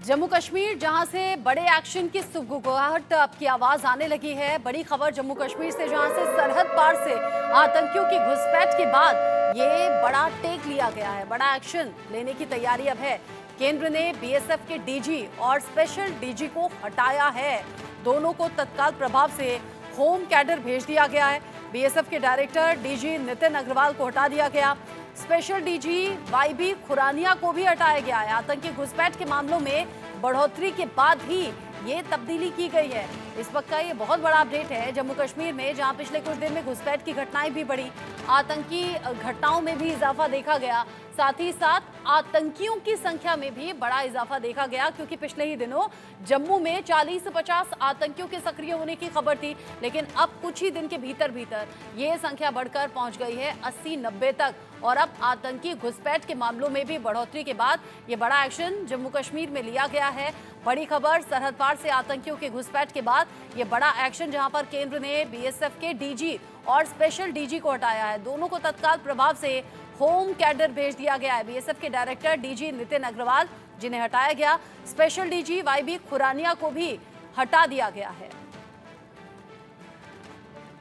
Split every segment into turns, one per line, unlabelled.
जम्मू कश्मीर जहां से बड़े एक्शन की सुगबुगाहट की आवाज आने लगी है। बड़ी खबर जम्मू कश्मीर से, जहां से सरहद पार से आतंकियों की घुसपैठ के बाद ये बड़ा टेक लिया गया है। बड़ा एक्शन लेने की तैयारी अब है। केंद्र ने बीएसएफ के डीजी और स्पेशल डीजी को हटाया है। दोनों को तत्काल प्रभाव से होम कैडर भेज दिया गया है। बीएसएफ के डायरेक्टर डीजी नितिन अग्रवाल को हटा दिया गया। स्पेशल डीजी वाईबी खुरानिया को भी हटाया गया है। आतंकी घुसपैठ के मामलों में बढ़ोतरी के बाद ही ये तब्दीली की गई है। इस वक्त का ये बहुत बड़ा अपडेट है जम्मू कश्मीर में, जहां पिछले कुछ दिन में घुसपैठ की घटनाएं भी बढ़ी, आतंकी घटनाओं में भी इजाफा देखा गया। साथ ही साथ आतंकियों की संख्या में भी बड़ा इजाफा देखा गया, क्योंकि पिछले ही दिनों जम्मू में 40 से 50 आतंकियों के सक्रिय होने की खबर थी, लेकिन अब कुछ ही दिन के भीतर भीतर ये संख्या बढ़कर पहुंच गई है 80-90 तक। और अब आतंकी घुसपैठ के मामलों में भी बढ़ोतरी के बाद ये बड़ा एक्शन जम्मू कश्मीर में लिया गया है। बड़ी खबर, सरहद पार से आतंकियों के घुसपैठ के बाद ये बड़ा एक्शन, जहां पर केंद्र ने बीएसएफ के डीजी और स्पेशल डीजी को हटाया है। दोनों को तत्काल प्रभाव से होम कैडर भेज दिया गया है। बीएसएफ के डायरेक्टर डीजी नितिन अग्रवाल, जिन्हें हटाया गया, स्पेशल डीजी वाईबी खुरानिया को भी हटा दिया गया है।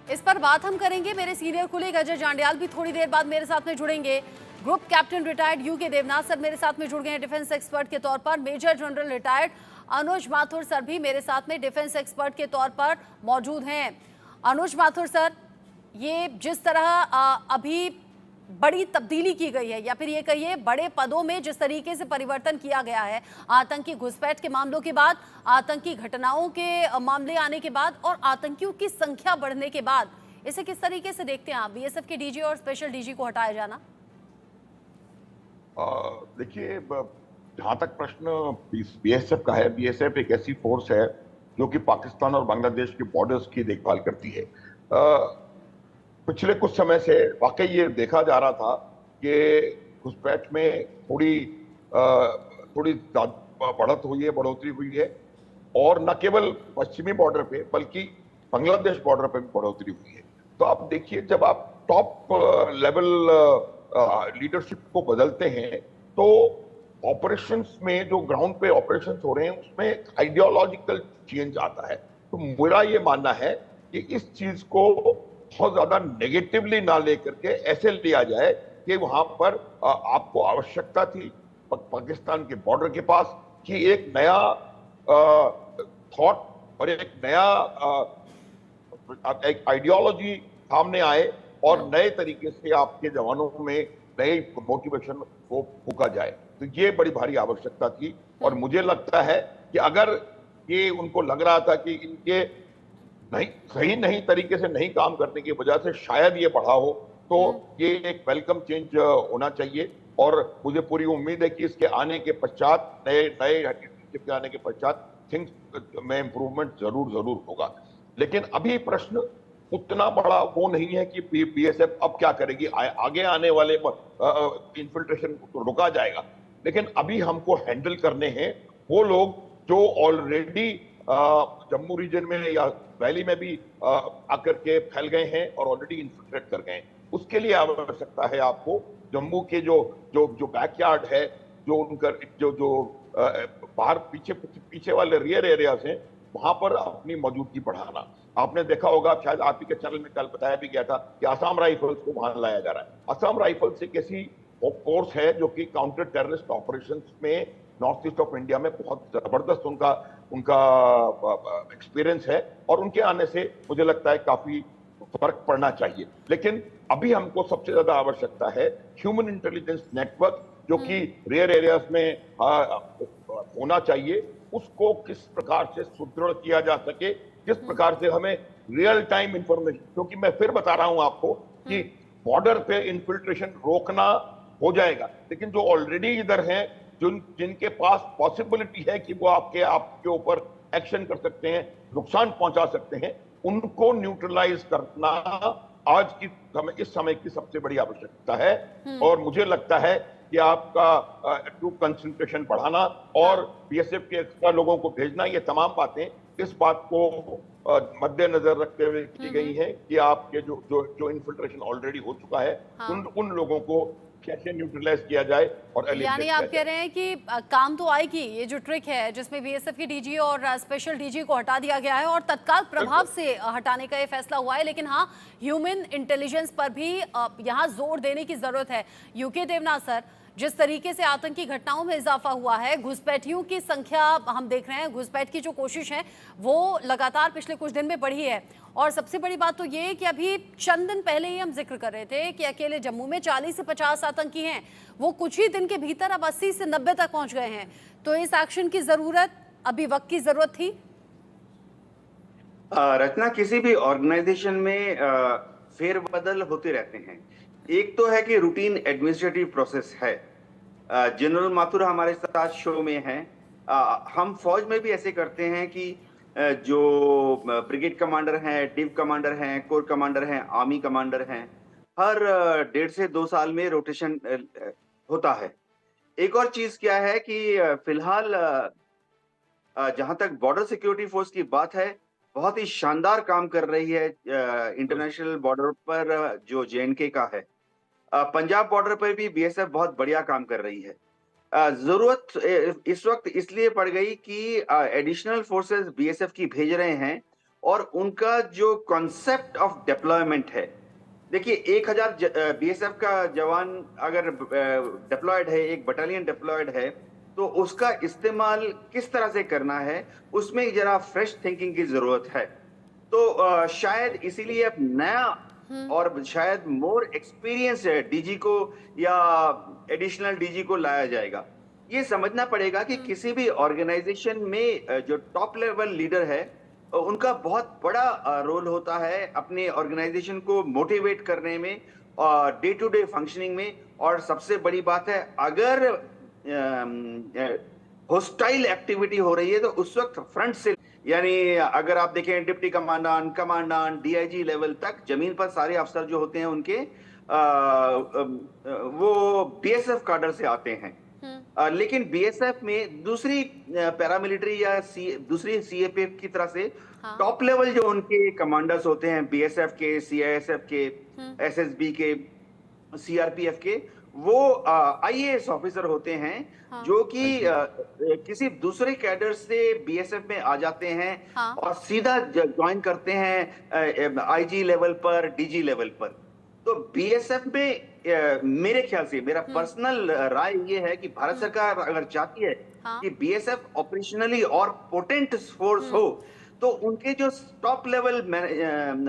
इस पर बात हम करेंगे। मेरे सीनियर कुलीग अजय जांडियाल भी थोड़ी देर बाद मेरे साथ में जुड़ेंगे। Group captain retired UK Devnath sir मेरे साथ में जुड़ गए हैं डिफेंस एक्सपर्ट के तौर पर। मेजर जनरल रिटायर्ड अनुज माथुर सर भी मेरे साथ में डिफेंस एक्सपर्ट के तौर पर मौजूद हैं। अनुज माथुर सर, ये जिस तरह अभी बड़ी तब्दीली की गई है, या फिर ये कहिए बड़े पदों में जिस तरीके से परिवर्तन किया गया है आतंकी घुसपैठ के मामलों के बाद, आतंकी घटनाओं के मामले आने के बाद और आतंकियों की संख्या बढ़ने के बाद, इसे किस तरीके से देखते हैं आप, बीएसएफ के डीजी और स्पेशल डीजी को हटाया जाना?
देखिए, जहां तक प्रश्न बीएसएफ का है, बीएसएफ एक ऐसी फोर्स है जो कि पाकिस्तान और बांग्लादेश के बॉर्डर्स की देखभाल करती है। पिछले कुछ समय से वाकई ये देखा जा रहा था कि घुसपैठ में थोड़ी बढ़ोतरी हुई है, और न केवल पश्चिमी बॉर्डर पे बल्कि बांग्लादेश बॉर्डर पे भी बढ़ोतरी हुई है। तो आप देखिए, जब आप टॉप लेवल लीडरशिप को बदलते हैं तो ऑपरेशंस में, जो ग्राउंड पे ऑपरेशंस हो रहे हैं, उसमें आइडियोलॉजिकल चेंज आता है। तो मेरा ये मानना है कि इस चीज को बहुत ज्यादा नेगेटिवली ना लेकर के ऐसे लिया जाए कि वहां पर आपको आवश्यकता थी पाकिस्तान के बॉर्डर के पास कि एक नया थॉट और एक नया एक आइडियोलॉजी सामने आए और नए तरीके से आपके जवानों में नई मोटिवेशन को फूका जाए। तो ये बड़ी भारी आवश्यकता थी, और मुझे लगता है कि अगर ये उनको लग रहा था कि इनके सही नहीं तरीके से नहीं काम करने की वजह से शायद ये बढ़ा हो, तो ये एक वेलकम चेंज होना चाहिए। और मुझे पूरी उम्मीद है कि इसके आने के पश्चात, नए आने के पश्चात थिंग्स में इंप्रूवमेंट जरूर होगा। लेकिन अभी प्रश्न उतना बड़ा वो नहीं है कि बीएसएफ अब क्या करेगी, आगे आने वाले इन्फिल्ट्रेशन को रुका जाएगा। लेकिन अभी हमको हैंडल करने हैं वो लोग जो ऑलरेडी जम्मू रीजन में या वैली में भी आकर के फैल गए हैं और ऑलरेडी इन्फिल्ट्रेट कर गए हैं। उसके लिए आवश्यकता है आपको जम्मू के जो बैकयार्ड है, जो उनका जो बाहर पीछे वाले रियर एरियाज हैं, वहां पर अपनी मौजूदगी बढ़ाना। आपने देखा होगा, शायद आप ही के चैनल में कल बताया भी गया था कि असम राइफल्स को वहां लाया जा रहा है। असम राइफल्स एक ऐसी फोर्स है जो कि काउंटर टेररिस्ट ऑपरेशंस में नॉर्थ ईस्ट ऑफ इंडिया में बहुत जबरदस्त उनका एक्सपीरियंस है, और उनके आने से मुझे लगता है काफी फर्क पड़ना चाहिए। लेकिन अभी हमको सबसे ज्यादा आवश्यकता है ह्यूमन इंटेलिजेंस नेटवर्क, जो कि रियर एरियाज में होना चाहिए। उसको किस प्रकार से सुदृढ़ किया जा सके, किस प्रकार से हमें रियल टाइम इंफॉर्मेशन, क्योंकि मैं फिर बता रहा हूं आपको कि बॉर्डर पे इन्फिल्ट्रेशन रोकना हो जाएगा, लेकिन जो ऑलरेडी इधर हैं, जिनके पास पॉसिबिलिटी है कि वो आपके ऊपर एक्शन कर सकते हैं, नुकसान पहुंचा सकते हैं, उनको न्यूट्रलाइज करना आज की इस समय की सबसे बड़ी आवश्यकता है। और मुझे लगता है कि आपका ट्रूप कंसंट्रेशन बढ़ाना और बीएसएफ के एक्स्ट्रा लोगों को भेजना, ये तमाम बातें इस बात को मद्देनजर रखते हुए की गई है कि आपके जो इन्फिल्ट्रेशन ऑलरेडी हो चुका है, उन लोगों को कैसे न्यूट्रलाइज किया जाए और
यानी
एलिमिनेट
आप
किया
कह
जाए।
रहे हैं कि काम तो आएगी ये जो ट्रिक है जिसमें बीएसएफ की डीजी और स्पेशल डीजी को हटा दिया गया है और तत्काल प्रभाव
बिल्कुल।
से हटाने का ये फैसला हुआ है, लेकिन हाँ, ह्यूमन इंटेलिजेंस पर भी यहाँ जोर देने की जरूरत है। यूके देवनाथ सर, जिस तरीके से आतंकी घटनाओं में इजाफा हुआ है, घुसपैठियों की संख्या हम देख रहे हैं, घुसपैठ की जो कोशिश है वो लगातार पिछले कुछ दिन में बढ़ी है। और सबसे बड़ी बात तो ये कि अभी चंद दिन पहले ही हम जिक्र कर रहे थे कि अकेले जम्मू में 40 से 50 आतंकी हैं, वो कुछ ही दिन के भीतर अब 80 से 90 तक पहुंच गए हैं। तो इस एक्शन की जरूरत, अभी वक्त की जरूरत थी।
रचना, किसी भी ऑर्गेनाइजेशन में फेरबदल होते रहते हैं। एक तो है कि रूटीन एडमिनिस्ट्रेटिव प्रोसेस है। जनरल माथुर हमारे साथ शो में हैं। हम फौज में भी ऐसे करते हैं कि जो ब्रिगेड कमांडर हैं, डिव कमांडर हैं, कोर कमांडर हैं, आर्मी कमांडर हैं, हर 1.5 से 2 साल में रोटेशन होता है। एक और चीज क्या है कि फिलहाल जहां तक बॉर्डर सिक्योरिटी फोर्स की बात है, बहुत ही शानदार काम कर रही है इंटरनेशनल बॉर्डर पर जो जेएनके का है। पंजाब बॉर्डर पर भी बीएसएफ बहुत बढ़िया काम कर रही है। जरूरत इस वक्त इसलिए पड़ गई कि एडिशनल फोर्सेस बीएसएफ की भेज रहे हैं और उनका जो कॉन्सेप्ट ऑफ डिप्लॉयमेंट है, देखिए 1000 बीएसएफ का जवान अगर डिप्लॉयड है, एक बटालियन डिप्लॉयड है, तो उसका इस्तेमाल किस तरह से करना है, उसमें जरा फ्रेश थिंकिंग की जरूरत है। तो शायद इसीलिए अब नया और शायद मोर एक्सपीरियंस डीजी को या एडिशनल डीजी को लाया जाएगा। ये समझना पड़ेगा कि किसी भी ऑर्गेनाइजेशन में जो टॉप लेवल लीडर है, उनका बहुत बड़ा रोल होता है अपने ऑर्गेनाइजेशन को मोटिवेट करने में और डे टू डे फंक्शनिंग में। और सबसे बड़ी बात है, अगर होस्टाइल एक्टिविटी हो रही है तो उस वक्त फ्रंट से, यानी अगर आप देखें डिप्टी कमांडेंट डीआईजी लेवल तक जमीन पर सारे अफसर जो होते हैं उनके वो बीएसएफ काडर से आते हैं। लेकिन बीएसएफ में दूसरी पैरामिलिट्री या दूसरी सीएपीएफ की तरह से टॉप लेवल जो उनके कमांडर्स होते हैं, बीएसएफ के, सीआईएसएफ के, एसएसबी के, सीआरपीएफ के, वो आईएएस ऑफिसर होते हैं जो कि किसी दूसरे कैडर से बीएसएफ में आ जाते हैं और सीधा ज्वाइन करते हैं आईजी लेवल पर, डीजी लेवल पर। तो बीएसएफ में मेरे ख्याल से, मेरा पर्सनल राय ये है कि भारत सरकार अगर चाहती है कि बीएसएफ ऑपरेशनली और पोटेंट फोर्स हो, तो उनके जो टॉप लेवल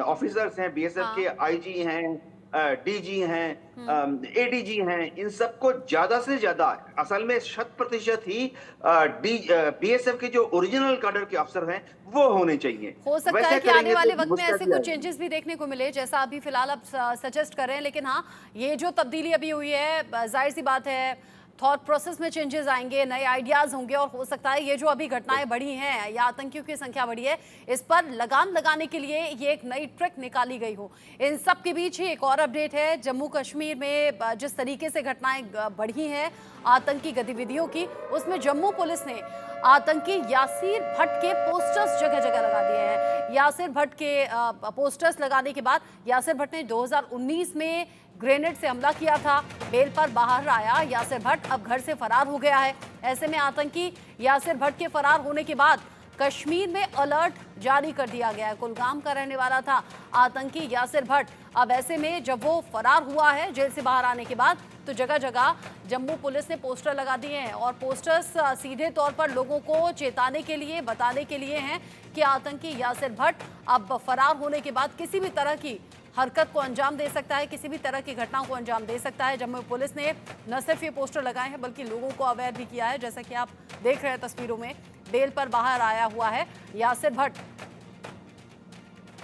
ऑफिसर्स हैं बीएसएफ के, आईजी हैं, डीजी हैं, एडीजी हैं, इन सबको ज्यादा से ज्यादा, असल में 100% ही बीएसएफ के जो ओरिजिनल कैडर के अफसर हैं वो होने चाहिए।
हो सकता है कि आने वाले वक्त में ऐसे कुछ चेंजेस भी देखने को मिले, जैसा अभी फिलहाल आप सजेस्ट कर रहे हैं। लेकिन हाँ, ये जो तब्दीली अभी हुई है, जाहिर सी बात है थॉट प्रोसेस में चेंजेस आएंगे, नए आइडियाज होंगे और हो सकता है ये जो अभी घटनाएं बढ़ी हैं या आतंकियों की संख्या बढ़ी है, इस पर लगाम लगाने के लिए ये एक नई ट्रिक निकाली गई हो। इन सब के बीच ही एक और अपडेट है, जम्मू कश्मीर में जिस तरीके से घटनाएं बढ़ी हैं आतंकी गतिविधियों की, उसमें जम्मू पुलिस ने आतंकी यासिर भट्ट के पोस्टर्स जगह जगह लगा दिए हैं। यासिर भट्ट के पोस्टर्स लगाने के बाद यासिर भट्ट ने 2019 में ग्रेनेड से हमला किया था, बेल पर बाहर आया यासिर भट्ट, अब घर से फरार हो गया है। ऐसे में आतंकी यासिर भट्ट के फरार होने के बाद कश्मीर में अलर्ट जारी कर दिया गया है। कुलगाम का रहने वाला था आतंकी यासिर भट्ट। अब ऐसे में जब वो फरार हुआ है जेल से बाहर आने के बाद, तो जगह जगह जम्मू पुलिस ने पोस्टर लगा दिए हैं और पोस्टर्स सीधे तौर पर लोगों को चेताने के लिए, बताने के लिए हैं कि आतंकी यासिर भट्ट अब फरार होने के बाद किसी भी तरह की हरकत को अंजाम दे सकता है, किसी भी तरह की घटनाओं को अंजाम दे सकता है। जम्मू पुलिस ने न सिर्फ ये पोस्टर लगाए हैं बल्कि लोगों को अवेयर भी किया है। जैसा कि आप देख रहे हैं तस्वीरों में, बेल पर बाहर आया हुआ है यासिर भट्ट।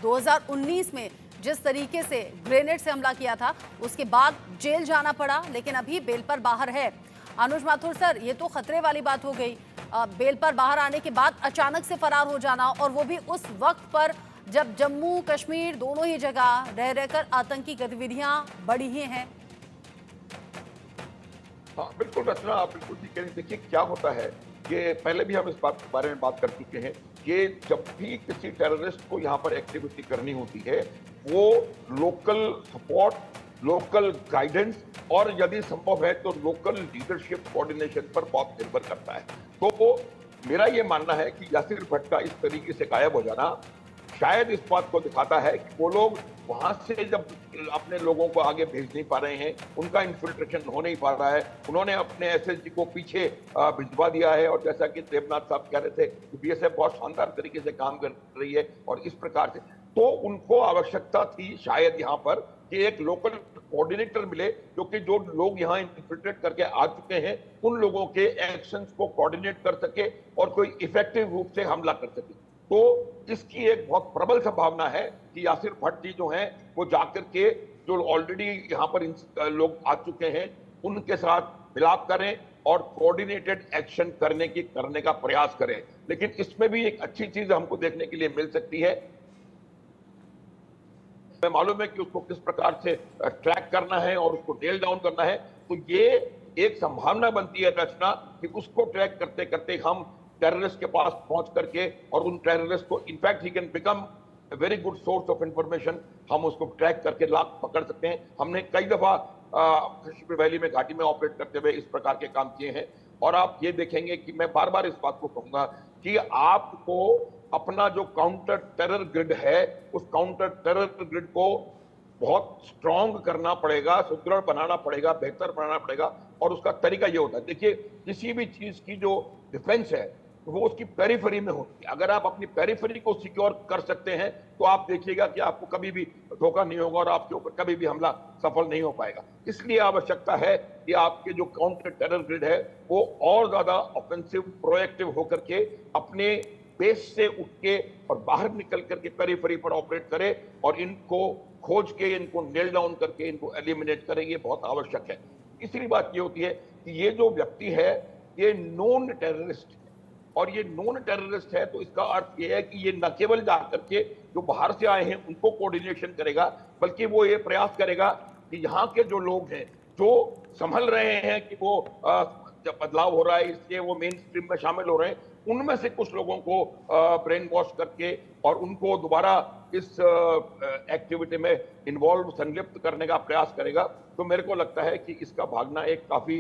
2019 में जिस तरीके से ग्रेनेड से हमला किया था, उसके बाद जेल जाना पड़ा, लेकिन अभी बेल पर बाहर है। अनुज माथुर सर, ये तो खतरे वाली बात हो गई, बेल पर बाहर आने के बाद अचानक से फरार हो जाना, और वो भी उस वक्त पर जब जम्मू कश्मीर दोनों ही जगह रह रहकर आतंकी गतिविधियां बढ़ी ही हैं।
हाँ बिल्कुल रचना, आप बिल्कुल ठीक कह रही हैं। देखिए क्या होता है कि पहले भी हम इस बात के बारे में बात कर चुके हैं कि जब भी किसी टेररिस्ट को यहाँ पर एक्टिविटी करनी होती है, वो लोकल सपोर्ट लोकल गाइडेंस और यदि संभव है तो लोकल लीडरशिप कोऑर्डिनेशन पर बहुत निर्भर करता है। तो मेरा ये मानना है कि यासिर भट्ट का इस तरीके से गायब हो जाना शायद इस बात को दिखाता है कि वो लोग वहां से जब अपने लोगों को आगे भेज नहीं पा रहे हैं, उनका इन्फिल्ट्रेशन हो नहीं पा रहा है, उन्होंने अपने एसएसजी को पीछे भिजवा दिया है। और जैसा कि देवनाथ साहब कह रहे थे कि बीएसएफ बहुत शानदार तरीके से काम कर रही है और इस प्रकार से, तो उनको आवश्यकता थी शायद यहाँ पर कि एक लोकल कोऑर्डिनेटर मिले, क्योंकि जो लोग यहाँ इन्फिल्ट्रेट करके आ चुके हैं उन लोगों के एक्शंस को कोऑर्डिनेट कर सके और कोई इफेक्टिव रूप से हमला कर सके। तो इसकी एक बहुत प्रबल संभावना है कि यासिर भट्ट जी जो हैं वो जाकर के जो ऑलरेडी यहाँ पर लोग आ चुके हैं उनके साथ मिलाप करें और कोऑर्डिनेटेड एक्शन करने का प्रयास करें। लेकिन इसमें भी एक अच्छी चीज हमको देखने के लिए मिल सकती है। मैं मालूम है कि उसको किस प्रकार से ट्रैक करना है और उसको नेल डाउन करना है, तो ये एक संभावना बनती है रचना कि उसको ट्रैक करते करते हम टेररिस्ट के पास पहुंच करके और उन टेररिस्ट को in fact he can become very good source of information, हम उसको ट्रैक करके लाख पकड़ सकते हैं। हमने कई दफा कश्मीर वैली में घाटी में ऑपरेट करते हुए इस प्रकार के काम किए हैं। और आप ये देखेंगे कि मैं बार बार इस बात को कहूंगा कि आपको अपना जो काउंटर टेरर ग्रिड है उस काउंटर टेरर ग्रिड को बहुत स्ट्रांग करना पड़ेगा, सुदृढ़ बनाना पड़ेगा, बेहतर बनाना पड़ेगा। और उसका तरीका ये होता है, देखिए किसी भी चीज की जो डिफेंस है वो उसकी पेरिफेरी में होती है। अगर आप अपनी पेरिफेरी को सिक्योर कर सकते हैं तो आप देखिएगा कि आपको कभी भी धोखा नहीं होगा और आपके ऊपर कभी भी हमला सफल नहीं हो पाएगा। इसलिए आवश्यकता है कि आपके जो काउंटर टेरर ग्रिड है वो और ज्यादा ऑफेंसिव, प्रोएक्टिव होकर के अपने बेस से उठ के और बाहर निकल करके पेरिफेरी पर ऑपरेट करे और इनको खोज के, इनको नेल डाउन करके इनको एलिमिनेट करें, ये बहुत आवश्यक है। तीसरी बात ये होती है कि ये जो व्यक्ति है ये नॉन टेररिस्ट है, और ये नॉन टेररिस्ट है तो इसका अर्थ ये है कि ये न केवल जाकर के जो बाहर से आए हैं उनको कोऑर्डिनेशन करेगा, बल्कि वो ये प्रयास करेगा कि यहाँ के जो लोग हैं जो संभल रहे हैं कि वो जब बदलाव हो रहा है इसलिए वो मेन स्ट्रीम में शामिल हो रहे हैं, उनमें से कुछ लोगों को ब्रेन वॉश करके और उनको दोबारा इस एक्टिविटी में इन्वॉल्व, संलिप्त करने का प्रयास करेगा। तो मेरे को लगता है कि इसका भागना एक काफी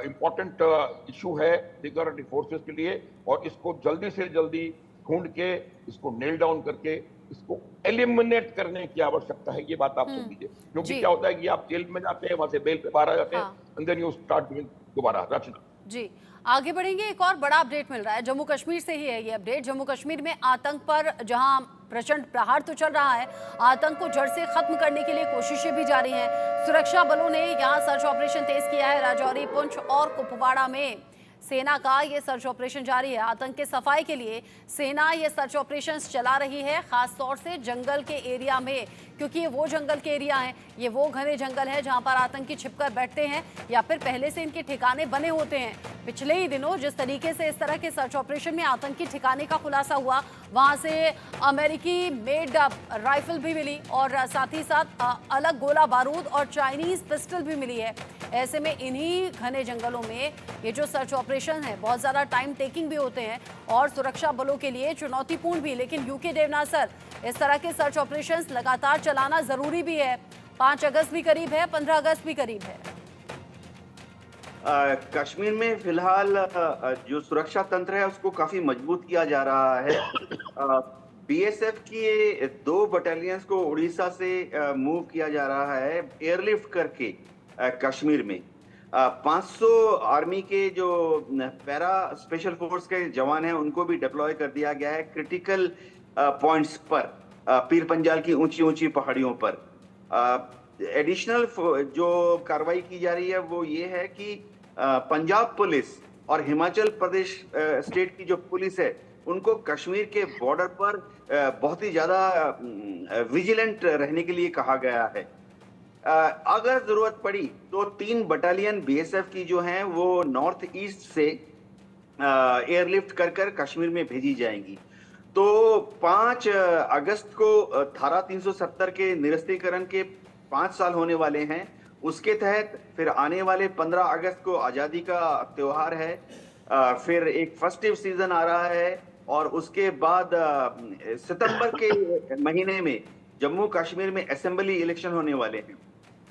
इम्पोर्टेंट इशू है सिक्योरिटी फोर्सेस के लिए, और इसको जल्दी से जल्दी ढूंढ के इसको नेल डाउन करके इसको एलिमिनेट करने की आवश्यकता है। ये बात आप समझिए, क्योंकि क्या होता है कि आप जेल में जाते हैं, वहां से बेल पे बाहर आ जाते हैं, and then you start doing दोबारा रचना।
जी आगे बढ़ेंगे। एक और बड़ा अपडेट मिल रहा है, जम्मू कश्मीर से ही है ये अपडेट। जम्मू कश्मीर में आतंक पर जहां प्रचंड प्रहार तो चल रहा है, आतंक को जड़ से खत्म करने के लिए कोशिशें भी जारी हैं। सुरक्षा बलों ने यहां सर्च ऑपरेशन तेज किया है। राजौरी, पुंछ और कुपवाड़ा में सेना का ये सर्च ऑपरेशन जारी है। आतंक के सफाई के लिए सेना ये सर्च ऑपरेशन चला रही है, खास तौर से जंगल के एरिया में, क्योंकि ये वो जंगल के एरिया हैं, ये वो घने जंगल है जहां पर आतंकी छिपकर बैठते हैं या फिर पहले से इनके ठिकाने बने होते हैं। पिछले ही दिनों जिस तरीके से इस तरह के सर्च ऑपरेशन में आतंकी ठिकाने का खुलासा हुआ, वहां से अमेरिकी मेड राइफल भी मिली और साथ ही साथ अलग गोला बारूद और चाइनीज पिस्टल भी मिली है। ऐसे में इन्हीं घने जंगलों में ये जो सर्च ऑपरेशन है बहुत ज़्यादा टाइम टेकिंग भी होते हैं और सुरक्षा बलों के लिए चुनौतीपूर्ण भी। लेकिन यूके देवनाथ सर, इस तरह के सर्च ऑपरेशंस लगातार चलाना ज़रूरी भी है। 5 अगस्त भी करीब है, 15 अगस्त भी करीब है।
कश्मीर में फिलहाल जो सुरक्षा तंत्र है उसको काफी मजबूत किया जा रहा है। बीएसएफ की 2 बटालियंस को उड़ीसा से मूव किया जा रहा है एयरलिफ्ट करके कश्मीर में। 500 आर्मी के जो पैरा स्पेशल फोर्स के जवान हैं उनको भी डिप्लॉय कर दिया गया है क्रिटिकल पॉइंट्स पर, पीर पंजाल की ऊंची ऊंची पहाड़ियों पर। एडिशनल जो कार्रवाई की जा रही है वो ये है कि पंजाब पुलिस और हिमाचल प्रदेश स्टेट की जो पुलिस है उनको कश्मीर के बॉर्डर पर बहुत ही ज्यादा विजिलेंट रहने के लिए कहा गया है। अगर जरूरत पड़ी तो 3 बटालियन बीएसएफ की जो हैं वो नॉर्थ ईस्ट से एयरलिफ्ट कर कश्मीर में भेजी जाएंगी। तो 5 अगस्त को धारा 370 के निरस्तीकरण के 5 साल होने वाले हैं। उसके तहत फिर आने वाले 15 अगस्त को आज़ादी का त्योहार है, फिर एक फेस्टिव सीजन आ रहा है और उसके बाद सितंबर के महीने में जम्मू कश्मीर में असेंबली इलेक्शन होने वाले हैं।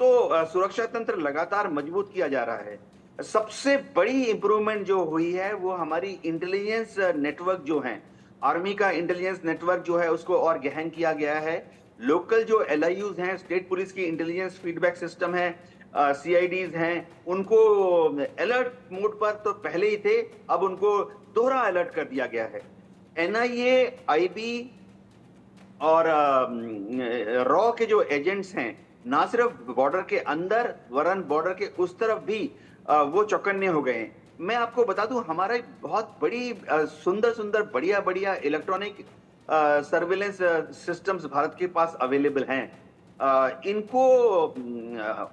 तो सुरक्षा तंत्र लगातार मजबूत किया जा रहा है। सबसे बड़ी इंप्रूवमेंट जो हुई है वो हमारी इंटेलिजेंस नेटवर्क जो है, आर्मी का इंटेलिजेंस नेटवर्क जो है उसको और गहन किया गया है। लोकल जो एलआईयूज हैं, स्टेट पुलिस की इंटेलिजेंस फीडबैक सिस्टम है, सीआईडीज हैं, उनको अलर्ट मोड पर तो पहले ही थे, अब उनको दोहरा अलर्ट कर दिया गया है। एनआईए, आईबी और रॉ के जो एजेंट्स हैं, ना सिर्फ बॉर्डर के अंदर वरन बॉर्डर के उस तरफ भी वो चौकन्ने हो गए हैं। मैं आपको बता दूं, हमारा एक बहुत बड़ी सुंदर सुंदर बढ़िया बढ़िया इलेक्ट्रॉनिक सर्विलेंस सिस्टम्स भारत के पास अवेलेबल हैं। इनको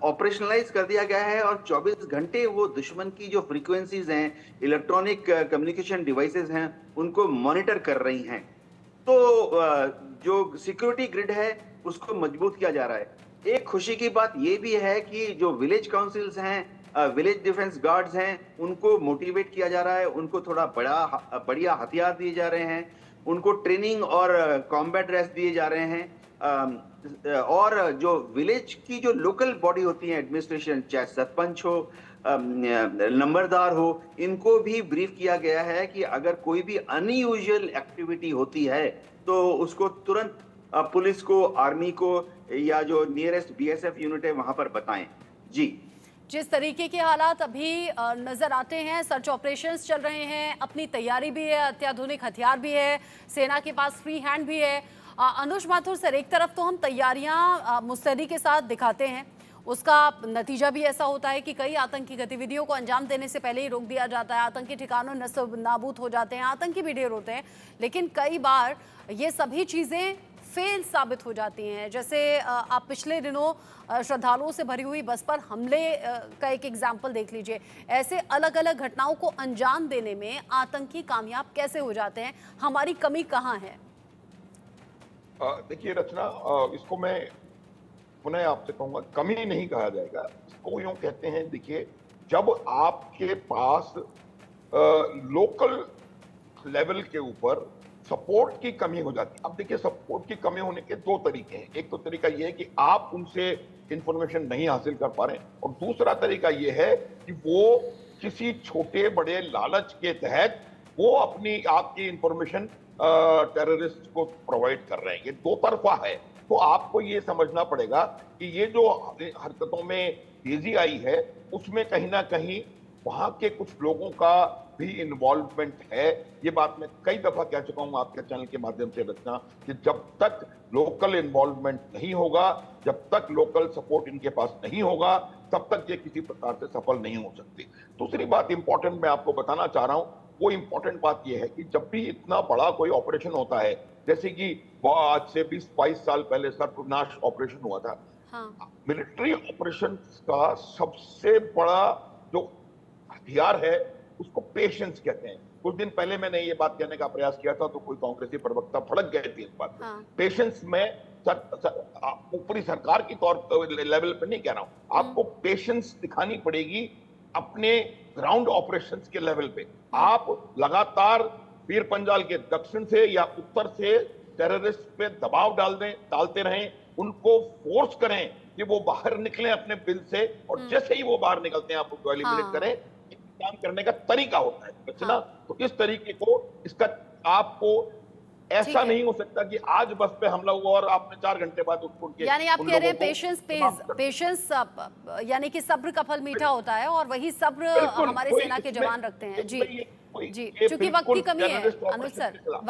ऑपरेशनलाइज कर दिया गया है और 24 घंटे वो दुश्मन की जो फ्रीक्वेंसीज हैं, इलेक्ट्रॉनिक कम्युनिकेशन डिवाइसेस हैं, उनको मॉनिटर कर रही हैं। तो जो सिक्योरिटी ग्रिड है उसको मजबूत किया जा रहा है। एक खुशी की बात ये भी है कि जो विलेज काउंसिल्स हैं, विलेज डिफेंस गार्ड्स हैं, उनको मोटिवेट किया जा रहा है, उनको थोड़ा बढ़िया हथियार दिए जा रहे हैं, उनको ट्रेनिंग और कॉम्बैट ड्रेस दिए जा रहे हैं। और जो विलेज की जो लोकल बॉडी होती है एडमिनिस्ट्रेशन, चाहे सरपंच हो, नंबरदार हो, इनको भी ब्रीफ किया गया है कि अगर कोई भी अनयूजुअल एक्टिविटी होती है तो उसको तुरंत पुलिस को, आर्मी को या जो नियरेस्ट बीएसएफ यूनिट है वहां पर बताएं। जी,
जिस तरीके के हालात अभी नजर आते हैं, सर्च ऑपरेशंस चल रहे हैं, अपनी तैयारी भी है, अत्याधुनिक हथियार भी है, सेना के पास फ्री हैंड भी है। अनुज माथुर सर, एक तरफ तो हम तैयारियां मुस्तैदी के साथ दिखाते हैं, उसका नतीजा भी ऐसा होता है कि कई आतंकी गतिविधियों को अंजाम देने से पहले ही रोक दिया जाता है, आतंकी ठिकानों नस्ब नाबूद हो जाते हैं, आतंकी भी ढेर होते हैं, लेकिन कई बार ये सभी चीज़ें फेल साबित हो जाती हैं। जैसे आप पिछले दिनों श्रद्धालुओं से भरी हुई बस पर हमले का एक एग्जाम्पल देख लीजिए। ऐसे अलग अलग घटनाओं को अंजाम देने में आतंकी कामयाब कैसे हो जाते हैं, हमारी कमी कहाँ है?
देखिए रचना, इसको मैं पुनः आपसे कहूंगा, कमी नहीं कहा जाएगा, इसको यूं कहते हैं। देखिए, जब आपके पास लोकल लेवल के ऊपर सपोर्ट की कमी हो जाती है। अब देखिए, सपोर्ट की कमी होने के दो तरीके हैं। एक तो तरीका यह है कि आप उनसे इंफॉर्मेशन नहीं हासिल कर पा रहे हैं, और दूसरा तरीका यह है कि वो किसी छोटे बड़े लालच के तहत वो अपनी आपकी इंफॉर्मेशन टेररिस्ट को प्रोवाइड कर रहे हैं। ये दो तरफा है। तो आपको ये समझना पड़ेगा कि ये जो हरकतों में तेजी आई है उसमें कहीं ना कहीं वहां के कुछ लोगों का भी इन्वॉल्वमेंट है। ये बात मैं कई दफा कह चुका हूं आपके चैनल के माध्यम से रचना, कि जब तक लोकल इन्वॉल्वमेंट नहीं होगा, जब तक लोकल सपोर्ट इनके पास नहीं होगा, तब तक ये किसी प्रकार से सफल नहीं हो सकती। दूसरी बात इंपॉर्टेंट मैं आपको बताना चाह रहा हूं, वो इंपॉर्टेंट बात यह है कि जब भी इतना बड़ा कोई ऑपरेशन होता है, जैसे कि आज से 20-22 साल पहले सर्वनाश ऑपरेशन हुआ था,
हाँ।
मिलिट्री ऑपरेशन का सबसे बड़ा जो हथियार है उसको पेशेंस कहते हैं। कुछ दिन पहले मैंने ये बात कहने का प्रयास किया था तो कोई कांग्रेसी प्रवक्ता भड़क गए थे इस बात पे।
हाँ।
पेशेंस में ऊपरी सरकार की तौर लेवल पे नहीं कह रहा हूं, आपको पेशेंस दिखानी पड़ेगी अपने ग्राउंड ऑपरेशंस के लेवल पे। आप लगातार पीर पंजाल के दक्षिण से या उत्तर से टेररिस्ट पे दबाव डालते रहें, उनको फोर्स करें कि वो बाहर निकलें अपने बिल से, और जैसे ही वो बाहर निकलते हैं आप उनको एलिमिनेट करें। काम करने का तरीका होता है बचना। तो इस तरीके को, इसका आपको ऐसा नहीं हो सकता कि आज बस पे हमला हुआ और आपने 4 घंटे बाद उसको,
यानी आप कह रहे हैं पेशेंस यानी कि सब्र का फल मीठा होता है, और वही सब्र हमारे सेना के जवान रखते हैं। जी, चूंकि वक्त की कमी है अनुज सर।